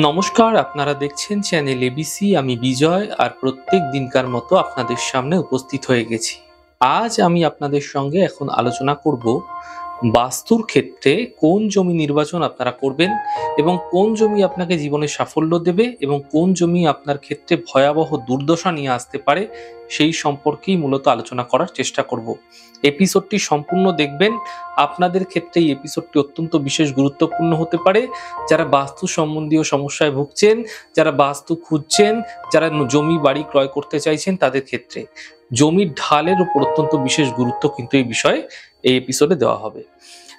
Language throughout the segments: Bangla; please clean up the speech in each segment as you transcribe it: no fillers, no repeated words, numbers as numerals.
নমস্কার, আপনারা দেখছেন চ্যানেল এবিসি। আমি বিজয়, আর প্রত্যেক দিনকার মতো আপনাদের সামনে উপস্থিত হয়ে গেছি। আজ আমি আপনাদের সঙ্গে এখন আলোচনা করব বাস্তুর ক্ষেত্রে কোন জমি নির্বাচন আপনারা করবেন এবং কোন জমি আপনাকে জীবনে সাফল্য দেবে এবং কোন জমি আপনার ক্ষেত্রে ভয়াবহ দুর্দশা নিয়ে আসতে পারে, সেই সম্পর্কেই মূলত আলোচনা করার চেষ্টা করব। এপিসোডটি সম্পূর্ণ দেখবেন। আপনাদের ক্ষেত্রে এই এপিসোডটি অত্যন্ত বিশেষ গুরুত্বপূর্ণ হতে পারে। যারা বাস্তু সম্বন্ধীয় সমস্যায় ভুগছেন, যারা বাস্তু খুঁজছেন, যারা জমি বাড়ি ক্রয় করতে চাইছেন, তাদের ক্ষেত্রে জমির ঢালের উপর অত্যন্ত বিশেষ গুরুত্ব কিন্তু এই বিষয়ে এই এপিসোডে দেওয়া হবে।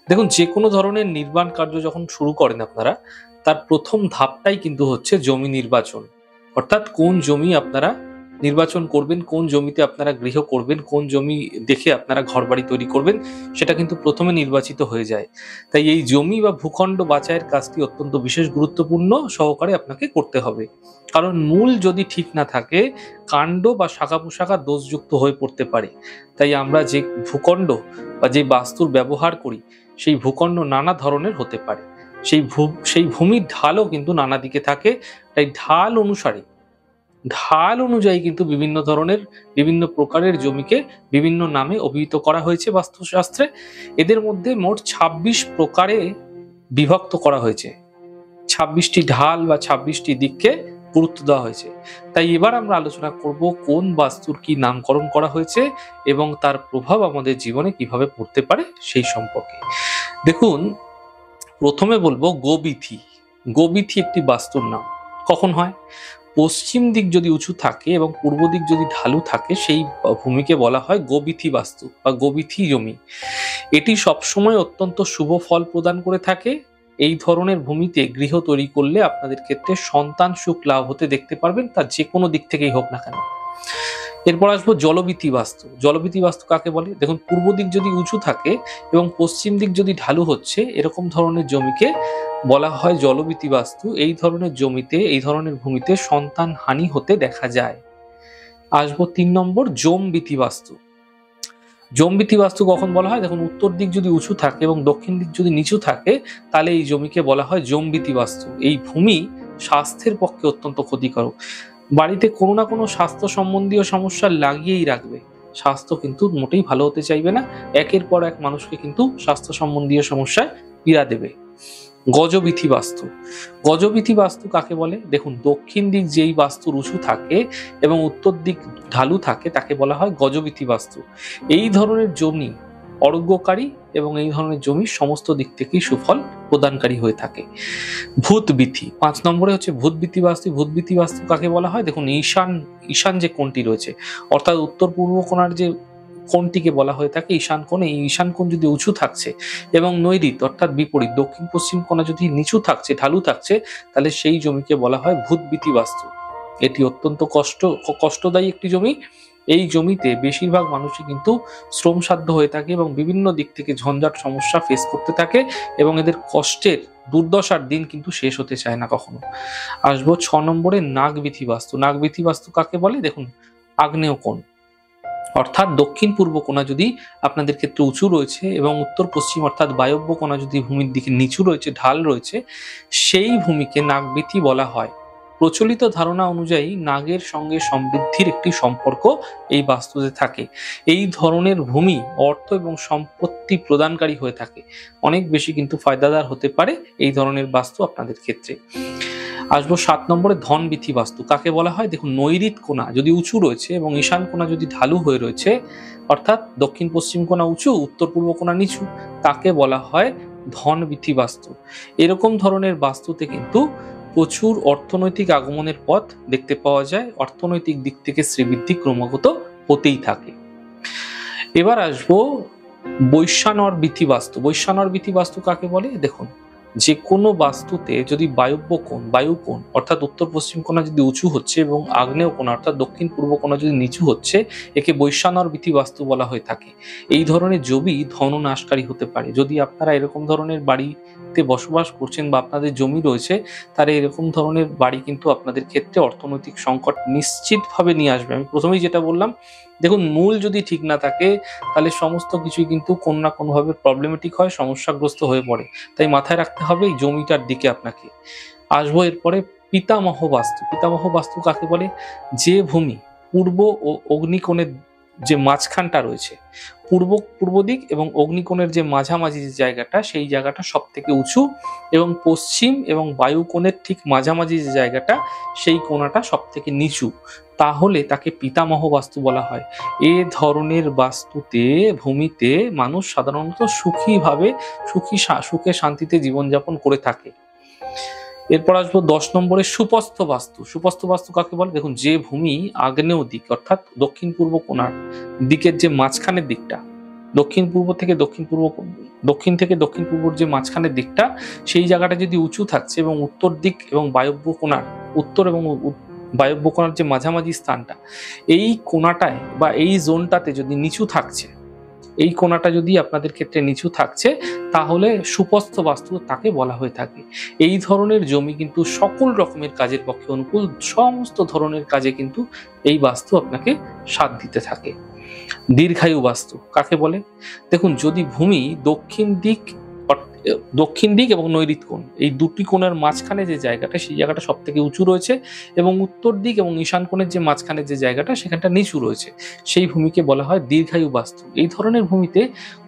দেখুন, যে কোনো ধরনের নির্মাণ কার্য যখন শুরু করেন আপনারা, তার প্রথম ধাপটাই কিন্তু হচ্ছে জমি নির্বাচন। অর্থাৎ কোন জমি আপনারা নির্বাচন করবেন, কোন জমিতে আপনারা গৃহ করবেন, কোন জমি দেখে আপনারা ঘরবাড়ি তৈরি করবেন, সেটা কিন্তু প্রথমে নির্বাচিত হয়ে যায়। তাই এই জমি বা ভূখণ্ড বাছাইয়ের কাজটি অত্যন্ত বিশেষ গুরুত্বপূর্ণ সহকারে আপনাকে করতে হবে। কারণ মূল যদি ঠিক না থাকে, কাণ্ড বা শাখা পোশাখা দোষযুক্ত হয়ে পড়তে পারে। তাই আমরা যে ভূখণ্ড বা যে বাস্তুর ব্যবহার করি, সেই ভূখণ্ড নানা ধরনের হতে পারে। সেই ভূমির ঢালও কিন্তু নানা দিকে থাকে। তাই ঢাল অনুযায়ী কিন্তু বিভিন্ন প্রকারের জমিকে বিভিন্ন নামে অভিহিত করা হয়েছে বাস্তুশাস্ত্রে। এদের মধ্যে মোট ২৬ প্রকারে বিভক্ত করা হয়েছে। ২৬টি ঢাল বা ২৬টি দিককে গুরুত্ব দেওয়া হয়েছে। তাই এবার আমরা আলোচনা করব কোন বাস্তুর কি নামকরণ করা হয়েছে এবং তার প্রভাব আমাদের জীবনে কিভাবে পড়তে পারে সেই সম্পর্কে। দেখুন, প্রথমে বলবো গোবিথি। গোবিথি একটি বাস্তুর নাম। কখন হয়? পশ্চিম দিক যদি উঁচু থাকে এবং পূর্ব দিক যদি ঢালু থাকে, সেই ভূমিকে বলা হয় গোবিথি বাস্তু বা গোবিথি জমি। এটি সবসময় অত্যন্ত শুভ ফল প্রদান করে থাকে। এই ধরনের ভূমিতে গৃহ তৈরি করলে আপনাদের ক্ষেত্রে সন্তান সুখ লাভ হতে দেখতে পারবেন, তার যে কোনো দিক থেকেই হোক না কেন। এরপর আসবো জলবিথি বাস্তু। জলবিথি বাস্তু কাকে বলে? দেখুন, পূর্ব দিক যদি উঁচু থাকে এবং পশ্চিম দিক যদি ঢালু হচ্ছে, এরকম ধরনের জমিকে বলা হয় জলবিথি বাস্তু। এই ধরনের জমিতে, এই ধরনের ভূমিতে সন্তান হানি হতে দেখা যায়। আসবো ৩ নম্বর, জমবিথি বাস্তু। জমবিথি বাস্তু কখন বলা হয়? দেখুন, উত্তর দিক যদি উঁচু থাকে এবং দক্ষিণ দিক যদি নিচু থাকে, তাহলে এই জমিকে বলা হয় জমবিথি বাস্তু। এই ভূমি স্বাস্থ্যের পক্ষে অত্যন্ত ক্ষতিকারক। বাড়িতে কোনো না কোনো স্বাস্থ্য সম্বন্ধীয় সমস্যা লাগিয়েই রাখবে। স্বাস্থ্য কিন্তু মোটেই ভালো হতে চাইবে না। একের পর এক মানুষকে কিন্তু স্বাস্থ্য সম্বন্ধীয় সমস্যায় পীড়া দেবে। গজবিথি বাস্তু। গজবিথি বাস্তু কাকে বলে? দেখুন, দক্ষিণ দিক যেই বাস্তুর উঁচু থাকে এবং উত্তর দিক ঢালু থাকে, তাকে বলা হয় গজবিথি বাস্তু। এই ধরনের জমি অরোগ্যকারী এবং এই ধরনের জমি সমস্ত দিক থেকেই সুফল প্রদানকারী হয়ে থাকে। ভূতবিথি ৫ নম্বরে হচ্ছে ভূতবিথি বাস্তু। ভূতবিথি বাস্তু কাকে বলা হয়? দেখুন, ঈশান যে কোণটি রয়েছে, অর্থাৎ উত্তর পূর্ব কোণার যে কোণটিকে বলা হয়ে থাকে ঈশান কোণ। এই ঈশান কোণ যদি উঁচু থাকছে এবং নৈঋত অর্থাৎ বিপরীত দক্ষিণ পশ্চিম কোণা যদি নিচু থাকছে, ঢালু থাকছে, তাহলে সেই জমিকে বলা হয় ভূতবিথি বাস্তু। এটি অত্যন্ত কষ্টদায়ী একটি জমি। এই জমিতে বেশিরভাগ মানুষই কিন্তু শ্রমসাধ্য হয়ে থাকে এবং বিভিন্ন দিক থেকে ঝঞ্ঝাট সমস্যা ফেস করতে থাকে এবং এদের কষ্টের দুর্দশার দিন কিন্তু শেষ হতে চায় না কখনো। আসবো ৬ নম্বরে, নাগবিথি বাস্তু। নাগবিথি বাস্তু কাকে বলে? দেখুন, আগ্নেয় কোণ অর্থাৎ দক্ষিণ পূর্ব কোণা যদি আপনাদের ক্ষেত্রে উঁচু রয়েছে এবং উত্তর পশ্চিম অর্থাৎ বায়ব্য কোণা যদি ভূমির দিকে নিচু রয়েছে, ঢাল রয়েছে, সেই ভূমিকে নাগবিথি বলা হয়। প্রচলিত ধারণা অনুযায়ী নাগের সঙ্গে সমৃদ্ধির একটি সম্পর্ক এই বাস্তুতে থাকে। এই ধরনের ভূমি অর্থ এবং সম্পত্তি প্রদানকারী হয়ে থাকে। অনেক বেশি কিন্তু ফায়দাদার হতে পারে এই ধরনের বাস্তু আপনাদের ক্ষেত্রে। আসবো ৭ নম্বরে, ধনবিথি বাস্তু। কাকে বলা হয়? দেখুন, নৈঋত কোণা যদি উঁচু রয়েছে এবং ঈশান কোণা যদি ঢালু হয়ে রয়েছে, অর্থাৎ দক্ষিণ পশ্চিম কোণা উঁচু, উত্তর পূর্ব কোণা নিচু, তাকে বলা হয় ধনবিথি বাস্তু। এরকম ধরনের বাস্তুতে কিন্তু প্রচুর অর্থনৈতিক আগমনের পথ দেখতে পাওয়া যায়। অর্থনৈতিক দিক থেকে শ্রীবৃদ্ধি ক্রমাগত হতেই থাকে। এবার আসবো বৈশ্যানর বিথি বাস্তু। বৈশ্যানর বিথি বাস্তু কাকে বলে? দেখুন, যে কোনো বাস্তুতে যদি বায়ু কোণ অর্থাৎ উত্তর পশ্চিম কোণা যদি উঁচু হচ্ছে এবং আগ্নেয় কোণা অর্থাৎ দক্ষিণ পূর্ব কোণা যদি নিচু হচ্ছে, একে বৈশ্যানর বিথি বাস্তু বলা হয়ে থাকে। এই ধরনের জমি ধননাশকারী হতে পারে। যদি আপনারা এরকম ধরনের বাড়িতে বসবাস করছেন বা আপনাদের জমি রয়েছে, তাহলে এরকম ধরনের বাড়ি কিন্তু আপনাদের ক্ষেত্রে অর্থনৈতিক সংকট নিশ্চিতভাবে নিয়ে আসবে। আমি প্রথমেই যেটা বললাম, দেখুন, মূল যদি ঠিক না থাকে, তাহলে সমস্ত কিছুই কিন্তু কোনো না কোনোভাবে প্রবলেমেটিক হয়, সমস্যাগ্রস্ত হয়ে পড়ে। তাই মাথায় রাখতে হবে এই জমিটার দিকে আপনাকে। আসবো এরপরে পিতামহ বাস্তু। পিতামহ বাস্তু কাকে বলে? যে ভূমি পূর্ব ও অগ্নিকোণের যে মাঝখানটা রয়েছে, পূর্ব দিক এবং অগ্নিকোণের যে মাঝামাঝি যে জায়গাটা, সেই জায়গাটা সব থেকে উঁচু, এবং পশ্চিম এবং বায়ুকোণের ঠিক মাঝামাঝি যে জায়গাটা, সেই কোণাটা সব থেকে নিচু, তাহলে তাকে পিতামহ বাস্তু বলা হয়। এ ধরনের বাস্তুতে, ভূমিতে মানুষ সাধারণত সুখে শান্তিতে জীবনযাপন করে থাকে। এরপর আসবো 10 নম্বরে সুপস্থ বাস্তু। সুপস্থ বাস্তু কাকে বলে? দেখুন, যে ভূমি আগ্নেয় দিক অর্থাৎ দক্ষিণ পূর্ব কোণার দিকের যে মাঝখানের দিকটা, দক্ষিণ থেকে দক্ষিণ পূর্বর যে মাঝখানের দিকটা, সেই জায়গাটা যদি উঁচু থাকছে এবং উত্তর দিক এবং উত্তর এবং বায়ব্য কোণার যে মাঝামাঝি স্থানটা, এই কোণাটায় বা এই জোনটাতে যদি নিচু থাকছে, এই কোণাটা যদি আপনাদের ক্ষেত্রে নিচু থাকছে, তাহলে সুপস্থ বাস্তু তাকে বলা হয়ে থাকে। এই ধরনের জমি কিন্তু সকল রকমের কাজের পক্ষে অনুকূল, সমস্ত ধরনের কাজে কিন্তু এই বাস্তু আপনাকে সাথ দিতে থাকে। দীর্ঘায়ু বাস্তু কাকে বলে? দেখুন, যদি ভূমি দক্ষিণ দিক এবং নৈঋত্য কোণ, এই দুটি কোণের মাঝখানে যে জায়গাটা, সেই জায়গাটা সব থেকে উঁচু রয়েছে, এবং উত্তর দিক এবং ঈশান কোণের যে মাঝখানে যে জায়গাটা, সেখানটা নিচু রয়েছে, সেই ভূমিকে বলা হয় দীর্ঘায়ু বাস্তু। এই ধরনের ভূমিতে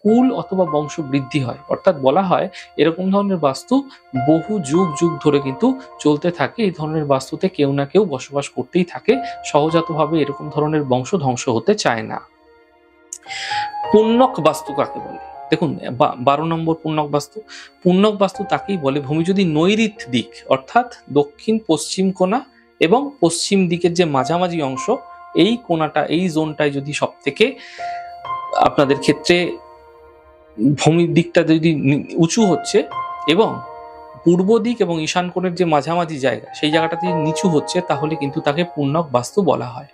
কুল অথবা বংশ বৃদ্ধি হয়, অর্থাৎ বলা হয় এরকম ধরনের বাস্তু বহু যুগ ধরে কিন্তু চলতে থাকে। এই ধরনের বাস্তুতে কেউ না কেউ বসবাস করতেই থাকে, সহজাতভাবে এরকম ধরনের বংশ ধ্বংস হতে চায় না। পুণ্যক বাস্তু কাকে বলে? দেখুন, 12 নম্বর পুণ্যক বাস্তু তাকেই বলে ভূমি যদি নৈঋত্য দিক অর্থাৎ দক্ষিণ পশ্চিম কোণা এবং পশ্চিম দিকের যে মাঝামাঝি অংশ, এই কোণাটা, এই জোনটায় যদি সব থেকে আপনাদের ক্ষেত্রে ভূমির দিকটা যদি উঁচু হচ্ছে এবং পূর্ব দিক এবং ঈশান কোণের যে মাঝামাঝি জায়গা, সেই জায়গাটাতে নিচু হচ্ছে, তাহলে কিন্তু তাকে পুণ্যক বাস্তু বলা হয়।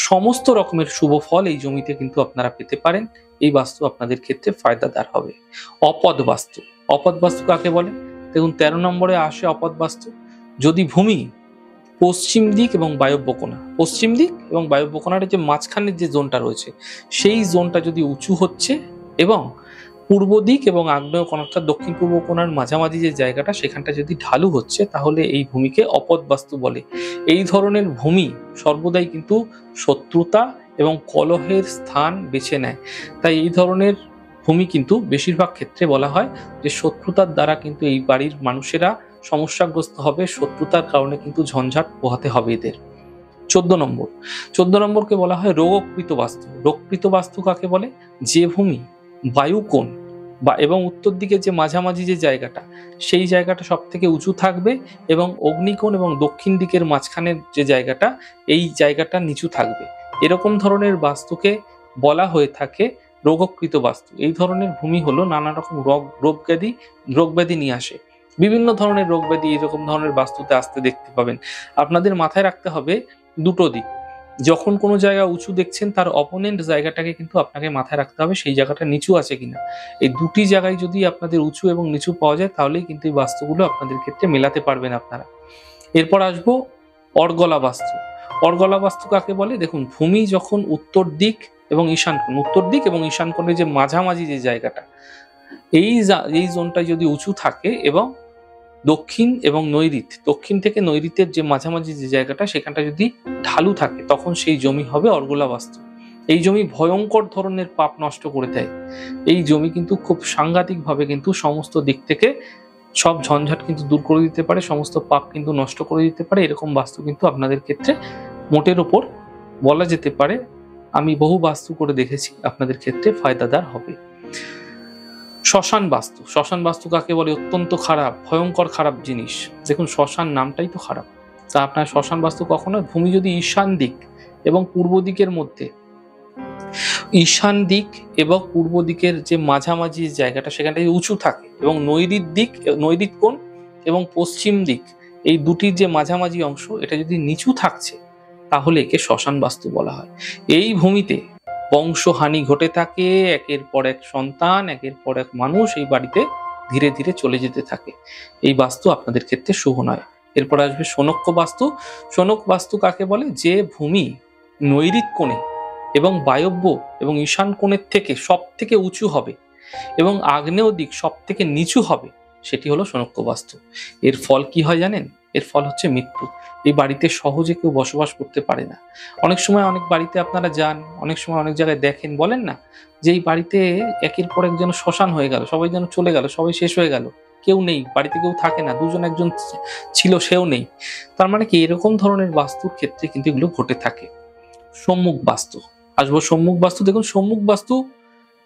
সমস্ত রকমের শুভ ফল এই জমিতে কিন্তু আপনারা পেতে পারেন। এই বাস্তু আপনাদের ক্ষেত্রে ফায়দাদার হবে। অপদ বাস্তু কাকে বলে? দেখুন, 13 নম্বরে আসে অপদ বাস্তু। যদি ভূমি পশ্চিম দিক এবং বায়ব্য কোণার যে মাঝখানের যে জোনটা রয়েছে, সেই জোনটা যদি উঁচু হচ্ছে এবং পূর্ব দিক এবং আগ্নেয় কোণ অর্থাৎ দক্ষিণ পূর্ব কোণার মাঝামাঝি যে জায়গাটা, সেখানটা যদি ঢালু হচ্ছে, তাহলে এই ভূমিকে অপদ বাস্তু বলে। এই ধরনের ভূমি সর্বদাই কিন্তু শত্রুতা এবং কলহের স্থান বেছে নেয়। তাই এই ধরনের ভূমি কিন্তু বেশিরভাগ ক্ষেত্রে বলা হয় যে শত্রুতার দ্বারা কিন্তু এই বাড়ির মানুষেরা সমস্যাগ্রস্ত হবে, শত্রুতার কারণে কিন্তু ঝঞ্ঝাট পোহাতে হবে এদের। 14 নম্বরকে বলা হয় রোগকৃত বাস্তু। রোগকৃত বাস্তু কাকে বলে? যে ভূমি বায়ুকোণ এবং উত্তর দিকে যে মাঝামাঝি যে জায়গাটা, সেই জায়গাটা সব থেকে উঁচু থাকবে, এবং অগ্নিকোণ এবং দক্ষিণ দিকের মাঝখানের যে জায়গাটা, এই জায়গাটা নিচু থাকবে। এরকম ধরনের বাস্তুকে বলা হয়ে থাকে রোগকৃত বাস্তু। এই ধরনের ভূমি হলো নানা রকম রোগ ব্যাধি নিয়ে আসে। বিভিন্ন ধরনের রোগ ব্যাধি এরকম ধরনের বাস্তুতে আসতে দেখতে পাবেন। আপনাদের মাথায় রাখতে হবে দুটো দিক। যখন কোনো জায়গা উঁচু দেখছেন, তার অপোনেন্ট জায়গাটাকে কিন্তু আপনাকে মাথায় রাখতে হবে সেই জায়গাটা নিচু আছে কিনা। এই দুটি জায়গায় যদি আপনাদের উঁচু এবং নিচু পাওয়া যায়, তাহলেই কিন্তু এই বাস্তুগুলো আপনাদের ক্ষেত্রে মেলাতে পারবেন আপনারা। এরপর আসবো অর্গলা বাস্তু। অর্গলা বাস্তু কাকে বলে? দেখুন, ভূমি যখন উত্তর দিক এবং ঈশান কোণের যে মাঝামাঝি যে জায়গাটা, এই জোনটা যদি উঁচু থাকে এবং দক্ষিণ থেকে নৈঋত্যের যে মাঝামাঝি যে জায়গাটা, সেখানটা যদি ঢালু থাকে, তখন সেই জমি হবে অর্গলা বাস্তু। এই জমি ভয়ঙ্কর ধরনের পাপ নষ্ট করে দেয়। এই জমি কিন্তু খুব সাংঘাতিক ভাবে কিন্তু সমস্ত দিক থেকে সব ঝঞ্ঝাট কিন্তু দূর করে দিতে পারে, সমস্ত পাপ কিন্তু নষ্ট করে দিতে পারে। এরকম বাস্তু কিন্তু আপনাদের ক্ষেত্রে মোটের ওপর বলা যেতে পারে, আমি বহু বাস্তু করে দেখেছি, আপনাদের ক্ষেত্রে ফায়দাদার হবে। শ্মশান বাস্তু কাকে বলে? অত্যন্ত খারাপ, ভয়ঙ্কর খারাপ জিনিস। দেখুন, শ্মশান নামটাই তো খারাপ। তা আপনার শ্মশান বাস্তু কখনো ভূমি যদি ঈশান দিক এবং পূর্ব দিকের মধ্যে, ঈশান দিক এবং পূর্ব দিকের যে মাঝামাঝি জায়গাটা, সেখানটা উঁচু থাকে, এবং নৈঋত্য কোণ এবং পশ্চিম দিক, এই দুটির যে মাঝামাঝি অংশ, এটা যদি নিচু থাকছে, তাহলে একে শ্মশান বাস্তু বলা হয়। এই ভূমিতে বংশহানি ঘটে থাকে, একের পর এক সন্তান, একের পর এক মানুষ এই বাড়িতে ধীরে ধীরে চলে যেতে থাকে। এই বাস্তু আপনাদের ক্ষেত্রে শুভ নয়। এরপর আসবে শোনক বাস্তু কাকে বলে? যে ভূমি নৈঋত্য কোণে এবং বায়ব্য এবং ঈশান কোণের থেকে সব থেকে উঁচু হবে এবং আগ্নেয় দিক সব থেকে নিচু হবে, সেটি হলো শোনক্য বাস্তু। এর ফল কি হয় জানেন? এর ফল হচ্ছে মৃত্যু। এই বাড়িতে সহজে কেউ বসবাস করতে পারে না। অনেক সময় অনেক বাড়িতে আপনারা যান, অনেক সময় অনেক জায়গায় দেখেন, বলেন না যে এই বাড়িতে একের পর এক যেন শ্মশান হয়ে গেল, সবাই যেন চলে গেল, সবাই শেষ হয়ে গেল, কেউ নেই বাড়িতে, কেউ থাকে না, দুজন একজন ছিল সেও নেই। তার মানে কি এরকম ধরনের বাস্তুর ক্ষেত্রে কিন্তু এগুলো ঘটে থাকে। সম্মুখ বাস্তু আসবো। সম্মুখ বাস্তু দেখুন, সম্মুখ বাস্তু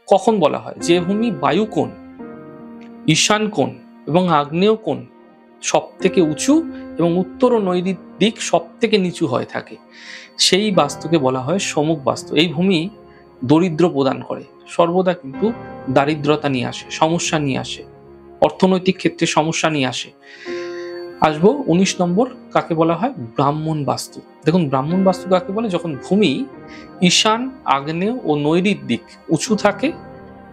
কখন বলা হয়? যে ভূমি বায়ু কোণ, ঈশান কোণ এবং আগ্নেয় কোণ সব থেকে উঁচু এবং উত্তর ও নৈಋত দিক সব থেকে নিচু হয়ে থাকে, সেই বাস্তুকে বলা হয় সম্মুখ বাস্তু। এই ভূমি দরিদ্র প্রদান করে, সর্বদা কিন্তু দারিদ্রতা নিয়ে আসে, সমস্যা নিয়ে আসে, অর্থনৈতিক ক্ষেত্রে সমস্যা নিয়ে আসে। আসবো 19 নম্বর, কাকে বলা হয়? ব্রাহ্মণ বাস্তু। দেখুন ব্রাহ্মণ বাস্তু কাকে বলে? যখন ভূমি ঈশান, আগ্নেয় ও নৈঋত দিক উঁচু থাকে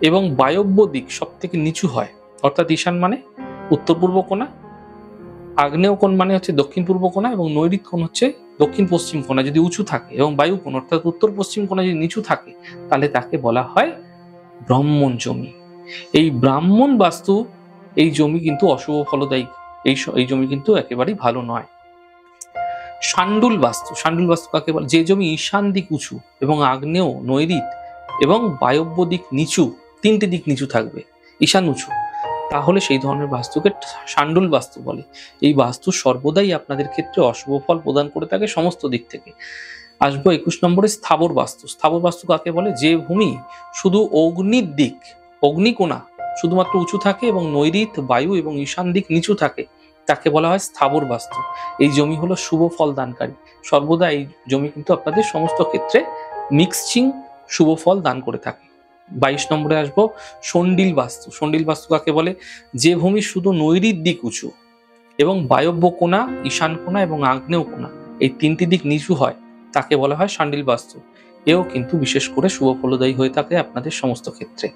এবং বায়ব্য দিক সব থেকে নিচু হয়, অর্থাৎ ঈশান মানে উত্তর পূর্ব কোণা, আগ্নেয় কোণ মানে হচ্ছে দক্ষিণ পূর্ব কোণা এবং নৈঋত কোণ হচ্ছে দক্ষিণ পশ্চিম কোণা যদি উঁচু থাকে, এবং বায়ু কোণ অর্থাৎ উত্তর পশ্চিম কোণা যদি নিচু থাকে, তাহলে তাকে বলা হয় ব্রাহ্মণ জমি। এই ব্রাহ্মণ বাস্তু, এই জমি কিন্তু অশুভ ফলদায়ী, এই জমি কিন্তু একেবারেই ভালো নয়। শাণ্ডুল বাস্তু। শাণ্ডুল বাস্তু কাকে বলে? যে জমি ঈশান দিক উঁচু এবং আগ্নেয়, নৈঋত এবং বায়ব্য দিক নিচু, তিনটি দিক নিচু থাকবে, ঈশান উঁচু, তাহলে সেই ধরনের বাস্তুকে শাণ্ডুল বাস্তু বলে। এই বাস্তু সর্বদাই আপনাদের ক্ষেত্রে অশুভ ফল প্রদান করে থাকে সমস্ত দিক থেকে। আসবো 21 নম্বরে, স্থাবর বাস্তু। স্থাবর বাস্তু কাকে বলে? যে ভূমি শুধু অগ্নির দিক, অগ্নিকোণা শুধুমাত্র উঁচু থাকে এবং নৈঋত, বায়ু এবং ঈশান দিক নিচু থাকে, তাকে বলা হয় স্থাবর বাস্তু। এই জমি হলো শুভ ফল দানকারী। সর্বদা এই জমি কিন্তু আপনাদের সমস্ত ক্ষেত্রে মিক্সচিং শুভ ফল দান করে থাকে। 22 নম্বরে আসবো, শণ্ডিল বাস্তু। শণ্ডিল বাস্তু কাকে বলে? যে ভূমি শুধু নৈঋত দিক উঁচু এবং বায়ব্য কোণা, ঈশান কোণা এবং আগ্নেয় কোণা এই তিনটি দিক নিচু হয়, তাকে বলা হয় শাণ্ডিল বাস্তু। এও কিন্তু বিশেষ করে শুভ ফলদায়ী হয়ে থাকে আপনাদের সমস্ত ক্ষেত্রে।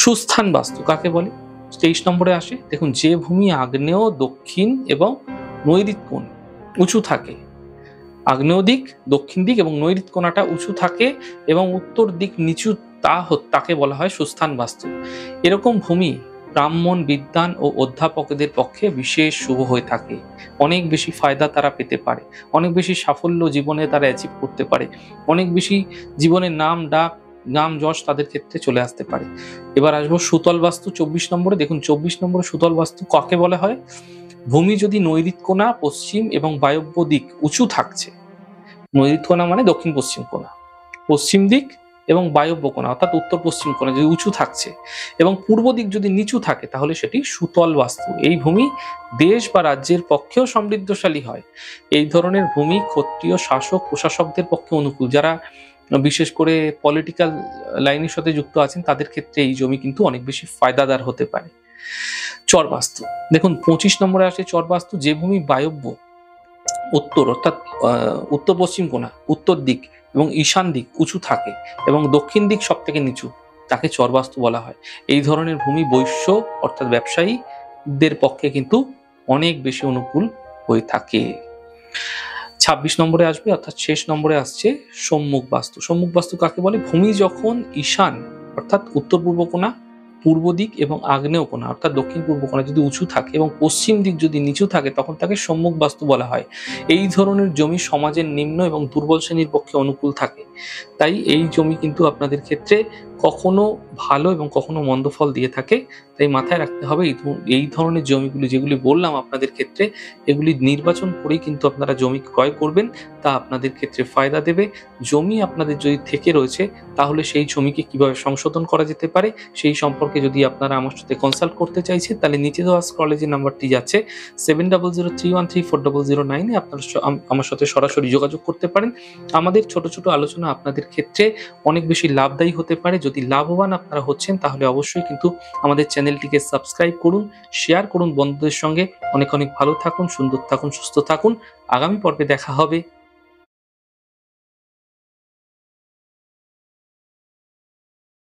সুস্থান বাস্তু কাকে বলে? 23 নম্বরে আসে। দেখুন যে ভূমি আগ্নেয়, দক্ষিণ এবং নৈঋত কোণ উঁচু থাকে, আগ্নেয় দিক, দক্ষিণ দিক এবং নৈঋত কোণাটা উঁচু থাকে এবং উত্তর দিক নিচু, তাকে বলা হয় সুস্থান বাস্তু। এরকম ভূমি ব্রাহ্মণ, বিদ্বান ও অধ্যাপকদের পক্ষে বিশেষ শুভ হয়ে থাকে। অনেক বেশি ফায়দা তারা পেতে পারে, অনেক বেশি সাফল্য জীবনে তারা অ্যাচিভ করতে পারে, অনেক বেশি জীবনের নাম ডাক, নাম যশ তাদের ক্ষেত্রে চলে আসতে পারে। এবার আসবো সুতল বাস্তু 24 নম্বরে। দেখুন 24 নম্বরে সুতল বাস্তু কাকে বলা হয়? ভূমি যদি নৈঋত কোণা, পশ্চিম এবং বায়ব্য দিক উঁচু থাকছে, নৈঋত কোণা মানে দক্ষিণ পশ্চিম কোণা, পশ্চিম দিক এবং বায়ব্য কোণা অর্থাৎ উত্তর পশ্চিম কোণা যদি উঁচু থাকছে এবং পূর্ব দিক যদি নিচু থাকে, তাহলে সেটি সুতল বাস্তু। এই ভূমি দেশ বা রাজ্যের পক্ষেও সমৃদ্ধশালী হয়। এই ধরনের ভূমি ক্ষত্রিয় শাসক, প্রশাসকদের পক্ষে অনুকূল। যারা বিশেষ করে পলিটিক্যাল লাইনের সাথে যুক্ত আছেন, তাদের ক্ষেত্রে এই জমি কিন্তু অনেক বেশি ফায়দাদার হতে পারে। চর বাস্তু। দেখুন 25 নম্বরে আসে চর বাস্তু। যে ভূমি বায়ব্য, উত্তর অর্থাৎ উত্তর পশ্চিম কোণা, উত্তর দিক এবং ঈশান দিক উঁচু থাকে এবং দক্ষিণ দিক সব থেকে নিচু, তাকে চর বাস্তু বলা হয়। এই ধরনের ভূমি বৈশ্য অর্থাৎ ব্যবসায়ীদের পক্ষে কিন্তু অনেক বেশি অনুকূল হয়ে থাকে। 26 নম্বরে আসবে, অর্থাৎ শেষ নম্বরে আসছে সম্মুখ বাস্তু। সম্মুখ বাস্তু কাকে বলে? ভূমি যখন ঈশান অর্থাৎ উত্তর পূর্ব কোণা, পূর্ব দিক এবং আগ্নেয় কোণা অর্থাৎ দক্ষিণ পূর্ব কোণা যদি উঁচু থাকে এবং পশ্চিম দিক যদি নিচু থাকে, তখন তাকে সম্মুখ বাস্তু বলা হয়। এই ধরনের জমি সমাজের নিম্ন এবং দুর্বল শ্রেণীর পক্ষে অনুকূল থাকে। তাই এই জমি কিন্তু আপনাদের ক্ষেত্রে কখনো ভালো এবং কখনো মন্দ ফল দিয়ে থাকে। তাই মাথায় রাখতে হবে এই ধরনের জমিগুলি যেগুলি বললাম আপনাদের ক্ষেত্রে, এগুলি নির্বাচন করেই কিন্তু আপনারা জমি ক্রয় করবেন, তা আপনাদের ক্ষেত্রে ফায়দা দেবে। জমি আপনাদের যদি থেকে রয়েছে, তাহলে সেই জমিকে কিভাবে সংশোধন করা যেতে পারে সেই সম্পর্কে যদি আপনারা আমার সাথে কনসাল্ট করতে চাইছেন, তাহলে নিচে দেওয়া স্ক্রলে যে নাম্বারটি যাচ্ছে 7003134009 আপনারা আমার সাথে সরাসরি যোগাযোগ করতে পারেন। আমাদের ছোট ছোট আলোচনা আপনাদের ক্ষেত্রে অনেক বেশি লাভদায়ী হতে পারে। যদি লাভবান আপনারা হচ্ছেন, তাহলে অবশ্যই কিন্তু আমাদের চ্যানেলটিকে সাবস্ক্রাইব করুন, শেয়ার করুন বন্ধুদের সঙ্গে। অনেক অনেক ভালো থাকুন, সুন্দর থাকুন, সুস্থ থাকুন। আগামী পর্বে দেখা হবে।